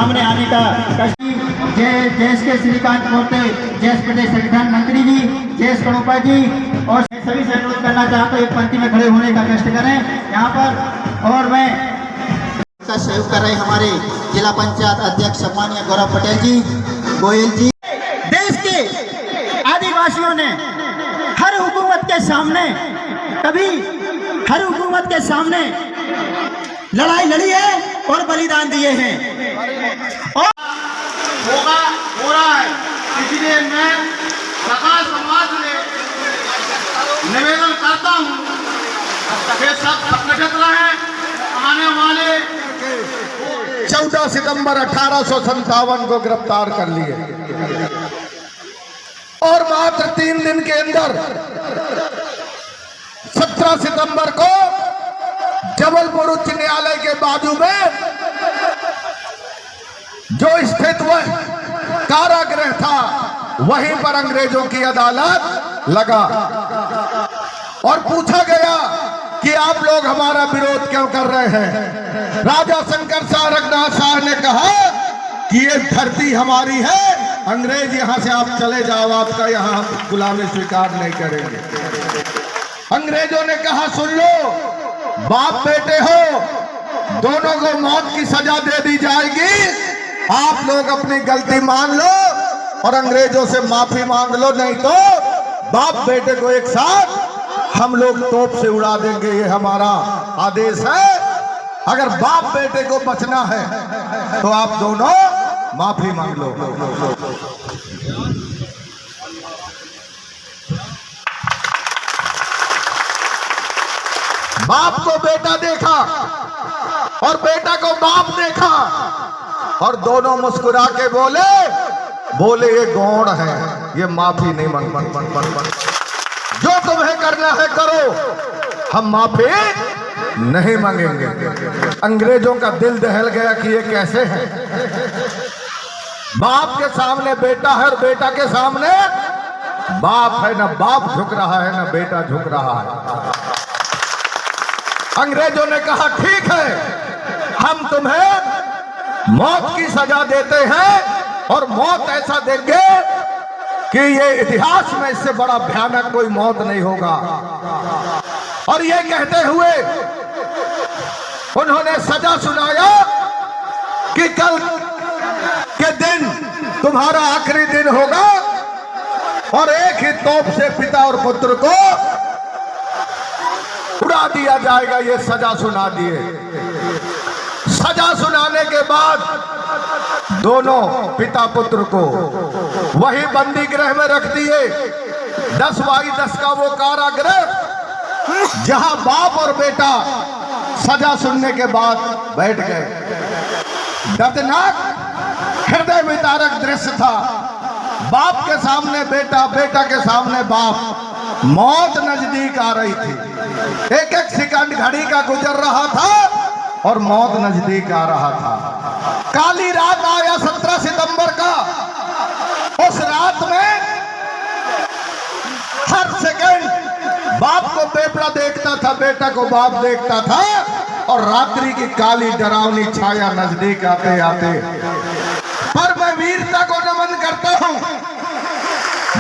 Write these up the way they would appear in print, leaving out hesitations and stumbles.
सामने आने का कष्ट। जयेश के श्रीकांत मोर्ते, जयेश प्रदेश संगठन मंत्री जी, जयेश कड़ोपा जी और सभी से अनुरोध करना चाहता हूँ एक पंक्ति में खड़े होने का कष्ट करें यहाँ पर। और मैं का सहयोग कर रहे हमारे जिला पंचायत अध्यक्ष सम्मानीय गौरव पटेल जी, गोयल जी। देश के आदिवासियों ने हर हुकूमत के सामने लड़ाई लड़ी है और बलिदान दिए हैं और हो रहा है। इसलिए मैं प्रकाश समाज में निवेदन करता हूँ कि सब संगठित रहें। आने वाले 14 सितंबर 1857 को गिरफ्तार कर लिए और मात्र 3 दिन के अंदर 17 सितंबर को जबलपुर उच्च न्यायालय के बाजू में जो स्थित वह कारागृह था वहीं पर अंग्रेजों की अदालत लगा और पूछा गया कि आप लोग हमारा विरोध क्यों कर रहे हैं। राजा शंकर शाह रघुनाथ शाह ने कहा कि ये धरती हमारी है, अंग्रेज यहां से आप चले जाओ, आपका यहां गुलामी स्वीकार नहीं करेंगे। अंग्रेजों ने कहा सुन लो, बाप बेटे हो, दोनों को मौत की सजा दे दी जाएगी, आप लोग अपनी गलती मान लो और अंग्रेजों से माफी मांग लो, नहीं तो बाप बेटे को एक साथ हम लोग तोप से उड़ा देंगे। ये हमारा आदेश है। अगर बाप बेटे को बचना है तो आप दोनों माफी मांग लो। बाप को बेटा देखा और बेटा को बाप देखा और दोनों मुस्कुरा के बोले ये गौड़ है, ये माफी नहीं मांग। जो तुम्हें करना है करो, हम माफी नहीं मांगेंगे। अंग्रेजों का दिल दहल गया कि ये कैसे है, बाप के सामने बेटा है और बेटा के सामने बाप है, ना बाप झुक रहा है ना बेटा झुक रहा है। अंग्रेजों ने कहा ठीक है, हम तुम्हें मौत की सजा देते हैं और मौत ऐसा देंगे कि ये इतिहास में इससे बड़ा भयानक कोई मौत नहीं होगा। और ये कहते हुए उन्होंने सजा सुनाया कि कल के दिन तुम्हारा आखिरी दिन होगा और एक ही तोप से पिता और पुत्र को उड़ा दिया जाएगा। ये सजा सुना दिए। सजा सुनाने के बाद दोनों पिता पुत्र को वही बंदी गृह में रख दिए। 10x10 का वो कारागृह जहां बाप और बेटा सजा सुनने के बाद बैठ गए। दर्दनाक हृदय विदारक दृश्य था। बाप के सामने बेटा, बेटा के सामने बाप। मौत नजदीक आ रही थी। एक एक सेकंड घड़ी का गुजर रहा था और मौत नजदीक आ रहा था। काली रात आया 17 सितंबर का। उस रात में हर सेकंड बाप को बेटा देखता था, बेटा को बाप देखता था और रात्रि की काली डरावनी छाया नजदीक आते आते। पर मैं वीरता को नमन करता हूं।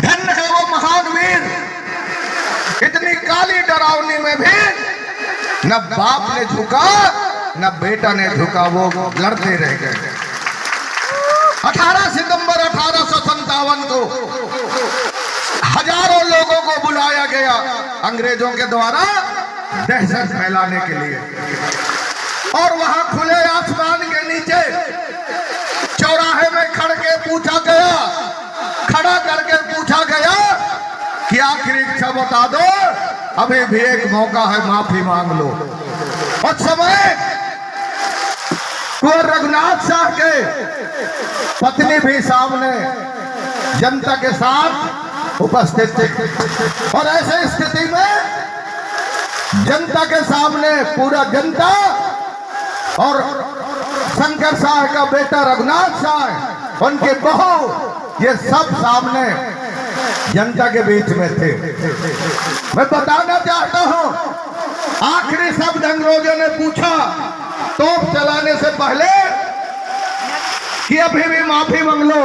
धन्य है वो महान वीर, इतनी काली डरावनी में भी न बाप ने झुका न बेटा ने झुका, वो लड़ते रह गए। 18 सितंबर 1857 को हजारों लोगों को बुलाया गया अंग्रेजों के द्वारा दहशत फैलाने के लिए। और वहां खुले आसमान के नीचे चौराहे में खड़ा करके पूछा गया कि आखिरी इच्छा बता दो, अभी भी एक मौका है, माफी मांग लो। उस समय कुंवर रघुनाथ शाह के पत्नी भी सामने जनता के साथ उपस्थित थी। और ऐसे स्थिति में जनता के सामने पूरा जनता और शंकर शाह का बेटा रघुनाथ शाह, उनके बहू, ये सब सामने जनता के बीच में थे। मैं बताना चाहता हूं, आखिरी शब्द अंग्रेजों ने पूछा तोप चलाने से पहले कि अभी भी माफी मांग लो,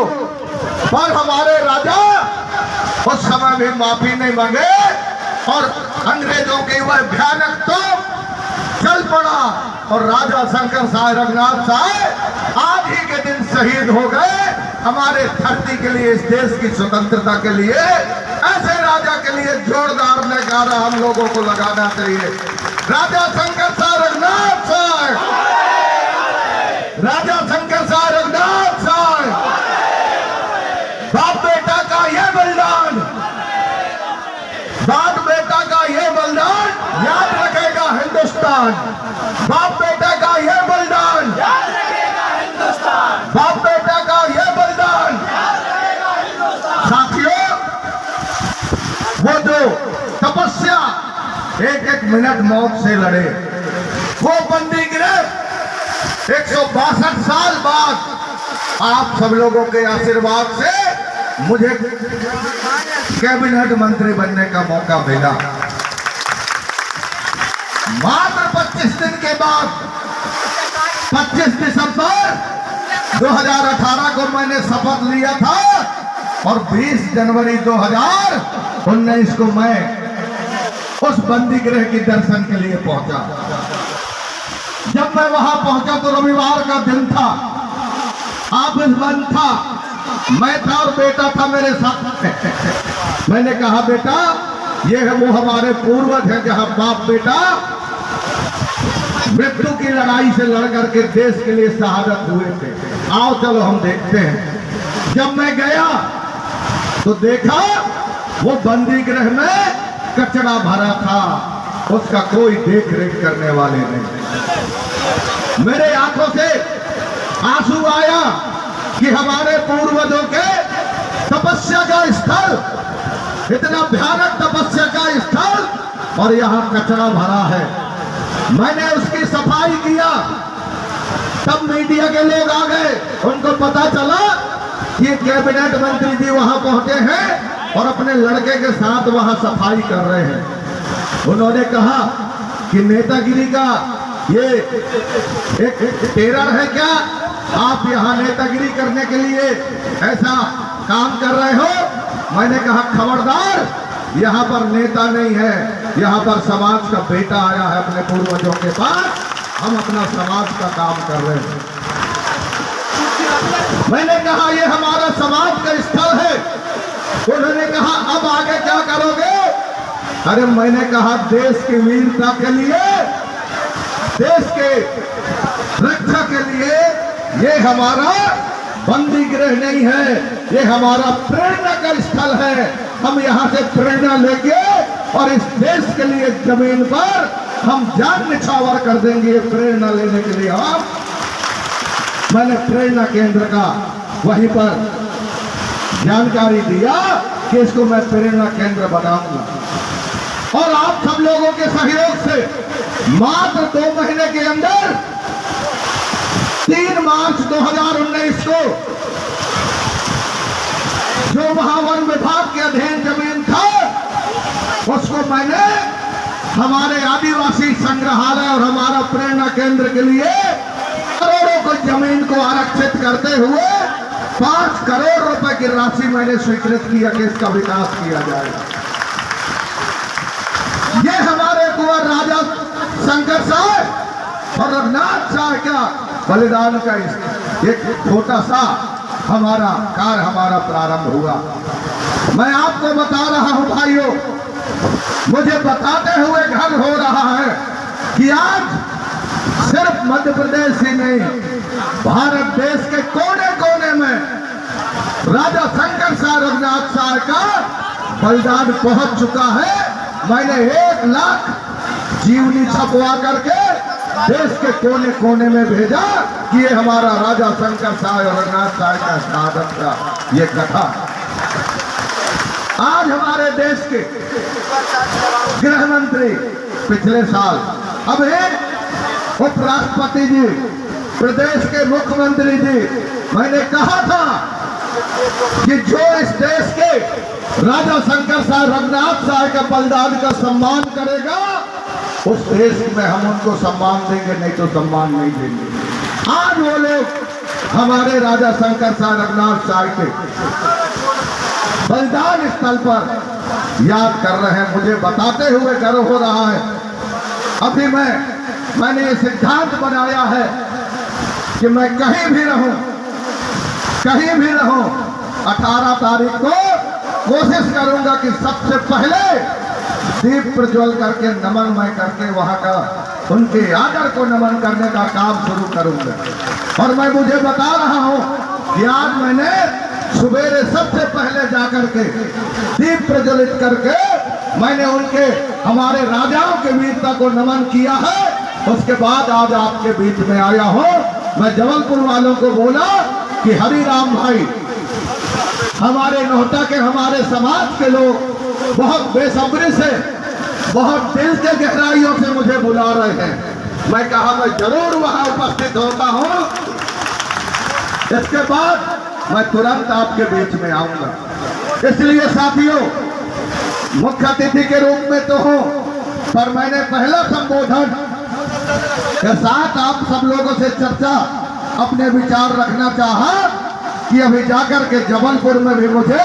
पर हमारे राजा उस समय भी माफी नहीं मांगे और अंग्रेजों की वह भयानक तो चल पड़ा और राजा शंकर साहब रघुनाथ साहब आज ही के दिन शहीद हो गए हमारे धरती के लिए, इस देश की स्वतंत्रता के लिए। ऐसे राजा के लिए जोरदार नगारा हम लोगों को लगाना चाहिए। राजा शंकर साहब रघुनाथ साहब, राजा शंकर साहब रघुनाथ साहब, बाप बेटा का यह बलिदान, बाप बेटा का यह बलिदान याद रखेगा हिंदुस्तान। बाप बेटा का यह बलिदान याद रखेगा हिंदुस्तान। बाप बेटा का यह बलिदान याद रखेगा हिंदुस्तान। साथियों, वो जो तपस्या एक एक मिनट मौत से लड़े, वो बंदी गृह 162 साल बाद आप सब लोगों के आशीर्वाद से मुझे कैबिनेट मंत्री बनने का मौका मिला। मात्र 25 दिन के बाद 25 दिसंबर 2018 को मैंने शपथ लिया था और 20 जनवरी 2019 को मैं उस बंदी गृह के दर्शन के लिए पहुंचा। जब मैं वहां पहुंचा तो रविवार का दिन था, ऑफिस बंद था, मैं था और बेटा था मेरे साथ। मैंने कहा बेटा, ये है वो हमारे पूर्वज हैं जहां बाप बेटा मृत्यु की लड़ाई से लड़ करके देश के लिए शहादत हुए थे। आओ चलो हम देखते हैं। जब मैं गया तो देखा वो बंदी गृह में कचरा भरा था, उसका कोई देख रेख करने वाले नहीं। मेरे आंखों से आंसू आया कि हमारे पूर्वजों के तपस्या का स्थल, इतना भयानक तपस्या का स्थल और यहाँ कचरा भरा है। मैंने उसकी सफाई किया, तब मीडिया के लोग आ गए, उनको पता चला कि कैबिनेट मंत्री जी वहां पहुंचे हैं और अपने लड़के के साथ वहां सफाई कर रहे हैं। उन्होंने कहा कि नेतागिरी का ये एक टेरर है क्या? आप यहाँ नेतागिरी करने के लिए ऐसा काम कर रहे हो? मैंने कहा खबरदार, यहाँ पर नेता नहीं है, यहाँ पर समाज का बेटा आया है अपने पूर्वजों के पास, हम अपना समाज का काम कर रहे हैं। मैंने कहा ये हमारा समाज का स्थल है। उन्होंने कहा अब आगे क्या करोगे? अरे मैंने कहा देश की वीरता के लिए, देश के रक्षा के लिए ये हमारा बंदी गृह नहीं है, ये हमारा प्रेरणा का स्थल है। हम यहाँ से प्रेरणा लेंगे और इस देश के लिए जमीन पर हम जान निछावर कर देंगे प्रेरणा लेने के लिए। हम मैंने प्रेरणा केंद्र का वहीं पर जानकारी दिया कि इसको मैं प्रेरणा केंद्र बनाऊंगा और आप सब लोगों के सहयोग से मात्र 2 महीने के अंदर 3 मार्च 2019 को जो वहां वन विभाग के अधीन जमीन था उसको मैंने हमारे आदिवासी संग्रहालय और हमारा प्रेरणा केंद्र के लिए करोड़ों को जमीन को आरक्षित करते हुए 5 करोड़ रुपए की राशि मैंने स्वीकृत किया कि इसका विकास किया जाएगा। ये हमारे कुंवर राजा शंकर साहब और रघुनाथ साहब का बलिदान का एक छोटा सा हमारा कार्य हमारा प्रारंभ हुआ। मैं आपको बता रहा हूं भाइयों, मुझे बताते हुए गर्व हो रहा है कि आज सिर्फ मध्य प्रदेश ही नहीं, भारत देश के कोने कोने में राजा शंकर साहब रघुनाथ साहब का बलिदान पहुंच चुका है। मैंने 1 लाख जीवनी छपवा करके देश के कोने कोने में भेजा कि ये हमारा राजा शंकर साहब और रघुनाथ साहब का शहादत का ये कथा। आज हमारे देश के गृह मंत्री पिछले साल, अब एक उपराष्ट्रपति जी, प्रदेश के मुख्यमंत्री जी, मैंने कहा था कि जो इस देश के राजा शंकर साहब रघुनाथ साहब का बलिदान का सम्मान करेगा उस देश में हम उनको सम्मान देंगे, नहीं तो सम्मान नहीं देंगे। आज वो लोग हमारे राजा शंकर शाह रघुनाथ शाह के बलिदान स्थल पर याद कर रहे हैं। मुझे बताते हुए गर्व हो रहा है। अभी मैंने ये सिद्धांत बनाया है कि मैं कहीं भी रहूं 18 तारीख को कोशिश करूंगा कि सबसे पहले दीप प्रज्वल करके नमन मैं करके वहां का उनके आदर को नमन करने का काम शुरू करूंगा। और मैं मुझे बता रहा हूं कि आज मैंने सुबेरे सबसे पहले जाकर के दीप प्रज्वलित करके मैंने उनके हमारे राजाओं के वीरता को नमन किया है। उसके बाद आज आपके बीच में आया हूं। मैं जबलपुर वालों को बोला कि हरिराम भाई, हमारे नोहटा के हमारे समाज के लोग बहुत बेसब्री से बहुत दिल के गहराइयों से मुझे बुला रहे हैं। मैं कहा मैं जरूर वहां उपस्थित होता हूं। इसके बाद मैं तुरंत आपके बीच में आऊंगा। इसलिए साथियों, मुख्य अतिथि के रूप में तो हूं, पर मैंने पहला संबोधन के साथ आप सब लोगों से चर्चा अपने विचार रखना चाहा कि अभी जाकर के जबलपुर में भी मुझे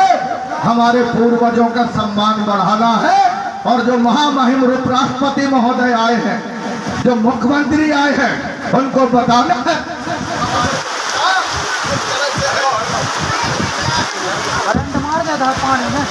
हमारे पूर्वजों का सम्मान बढ़ाना है। और जो महामहिम उपराष्ट्रपति महोदय आए हैं, जो मुख्यमंत्री आए हैं, उनको बताना है करंट मार देता पानी में।